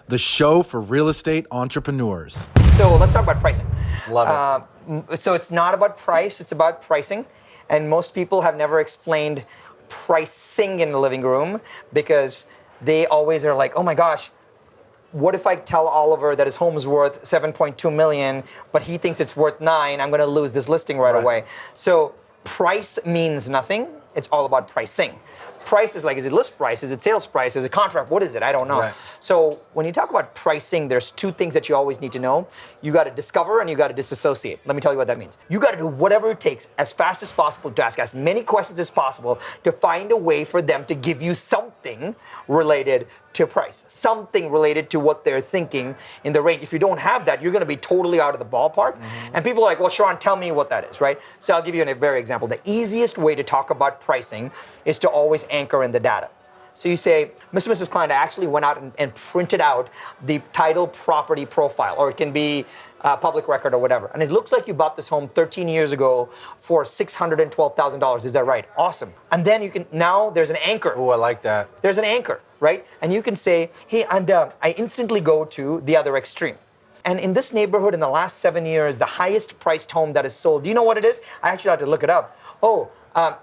the show for real estate entrepreneurs. So let's talk about pricing. Love it. So it's not about price, it's about pricing. And most people have never explained pricing in the living room because they always are like, oh my gosh, what if I tell Oliver that his home is worth 7.2 million, but he thinks it's worth 9, I'm gonna lose this listing right away. So price means nothing, it's all about pricing. Price is like, is it list price, is it sales price, is it contract, what is it? I don't know. Right. So when you talk about pricing, there's two things that you always need to know. You gotta discover and you gotta disassociate. Let me tell you what that means. You gotta do whatever it takes as fast as possible to ask as many questions as possible to find a way for them to give you something related to price, something related to what they're thinking in the range. If you don't have that, you're gonna be totally out of the ballpark. And people are like, well, Sharran, tell me what that is, right? So I'll give you a very example. The easiest way to talk about pricing is to always anchor in the data. So you say, Mr. and Mrs. Client, I actually went out and printed out the title property profile, or it can be public record or whatever. And it looks like you bought this home 13 years ago for $612,000. Is that right? Awesome. And then you can, now there's an anchor. Oh, I like that. There's an anchor, right? And you can say, hey, and I instantly go to the other extreme. And in this neighborhood, in the last 7 years, the highest priced home that is sold, do you know what it is? I actually had to look it up.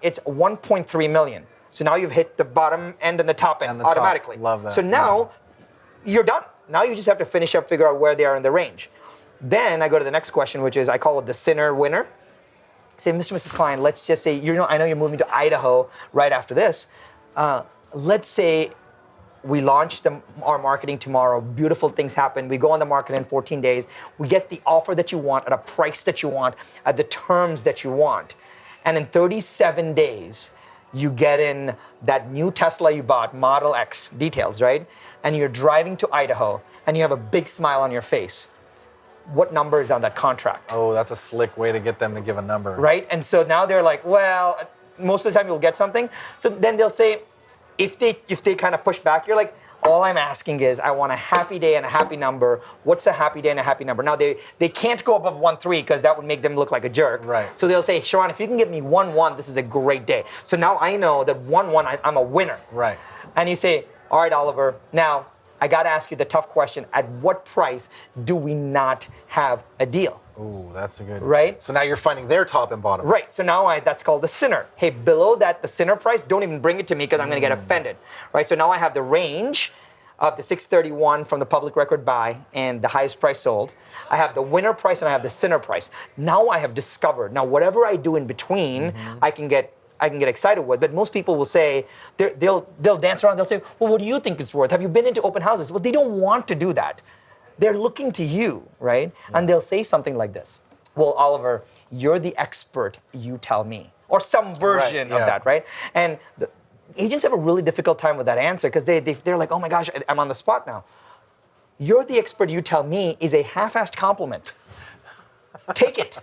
It's 1.3 million. So now you've hit the bottom end and the top end And the automatically. top. Love that. So now you're done. Now you just have to finish up, figure out where they are in the range. Then I go to the next question, which is I call it the sinner winner. Say, Mr. and Mrs. Client, let's just say, I know you're moving to Idaho right after this. Let's say we launch our marketing tomorrow. Beautiful things happen. We go on the market in 14 days. We get the offer that you want at a price that you want, at the terms that you want. And in 37 days, you get in that new Tesla you bought, Model X, details, right? And you're driving to Idaho, and you have a big smile on your face. What number is on that contract? Oh, that's a slick way to get them to give a number. Right? And so now they're like, well, most of the time you'll get something. So then they'll say, if they kind of push back, you're like, all I'm asking is I want a happy day and a happy number. What's a happy day and a happy number? Now, they can't go above 1.3 because that would make them look like a jerk. Right. So they'll say, Sharran, if you can get me 1.1, this is a great day. So now I know that 1.1, I'm a winner. Right. And you say, all right, Oliver, now I got to ask you the tough question. At what price do we not have a deal? Ooh, that's a good one. Right? So now you're finding their top and bottom. Right. So now that's called the sinner. Hey, below that, the sinner price, don't even bring it to me because I'm going to get offended. Right? So now I have the range of the 631 from the public record buy and the highest price sold. I have the winner price and I have the sinner price. Now I have discovered. Now whatever I do in between, I can get excited with. But most people will say, they'll dance around, they'll say, well, what do you think it's worth? Have you been into open houses? Well, they don't want to do that. They're looking to you, right? Yeah. And they'll say something like this. Well, Oliver, you're the expert, you tell me. Or some version of that, right? And agents have a really difficult time with that answer because they're like, oh my gosh, I'm on the spot now. You're the expert, you tell me is a half-assed compliment. Take it.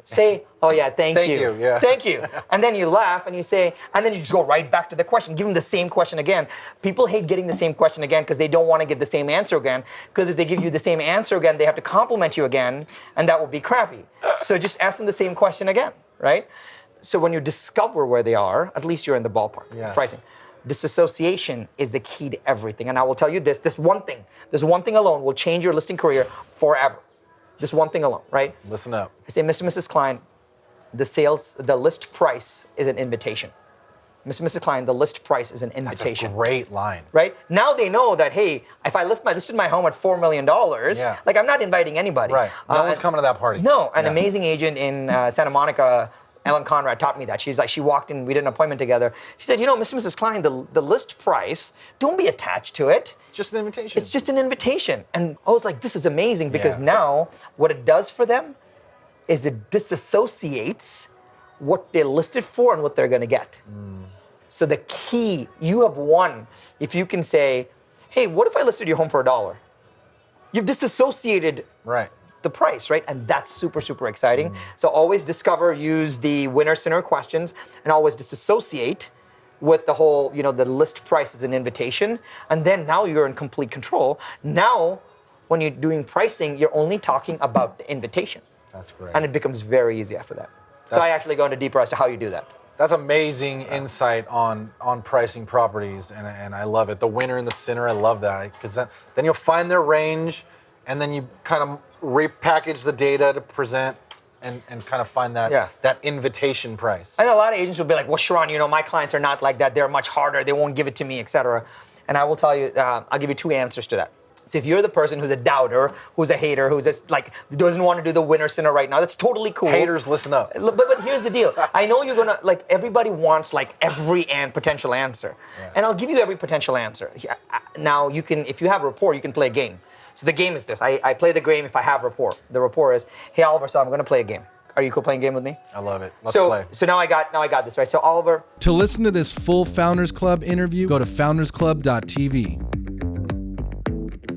Say, oh yeah, thank you. Yeah. Thank you. And then you laugh and you say, and then you just go right back to the question. Give them the same question again. People hate getting the same question again because they don't want to get the same answer again. Because if they give you the same answer again, they have to compliment you again, and that will be crappy. So just ask them the same question again, right? So when you discover where they are, at least you're in the ballpark. Yes. Pricing. Disassociation is the key to everything. And I will tell you this one thing alone will change your listing career forever. This one thing alone, right? Listen up. I say, Mr. and Mrs. Client, the list price is an invitation. Mr. and Mrs. Client, the list price is an invitation. That's a great line. Right? Now they know that, hey, if I listed my home at $4 million, like I'm not inviting anybody. Right. No one's coming to that party. No. An amazing agent in Santa Monica, Ellen Conrad, taught me that. She's like, she walked in, we did an appointment together. She said, Mr. and Mrs. Client, the list price, don't be attached to it. Just an invitation. It's just an invitation. And I was like, this is amazing because now what it does for them is it disassociates what they listed for and what they're going to get. So the key, you have won if you can say, hey, what if I listed your home for $1? You've disassociated the price, right? And that's super, super exciting. So always discover, use the winner sinner questions, and always disassociate with the whole, the list price is an invitation. And then now you're in complete control. Now, when you're doing pricing, you're only talking about the invitation. That's great. And it becomes very easy after that. So I actually go into deeper as to how you do that. That's amazing insight on pricing properties, and I love it. The winner and the sinner, I love that, because then you'll find their range, and then you kind of repackage the data to present and kind of find that invitation price. I know a lot of agents will be like, well, Sharran, my clients are not like that. They're much harder. They won't give it to me, etc. And I will tell you, I'll give you two answers to that. So if you're the person who's a doubter, who's a hater, who's just like doesn't want to do the winner sinner right now, that's totally cool. Haters, listen up. But here's the deal. I know you're gonna everybody wants every potential answer, and I'll give you every potential answer. Now you can, if you have rapport, you can play a game. So the game is this. I play the game if I have rapport. The rapport is, hey Oliver, so I'm gonna play a game. Are you cool playing a game with me? I love it. Let's play. So now I got this right. So Oliver. To listen to this full Founders Club interview, go to foundersclub.tv.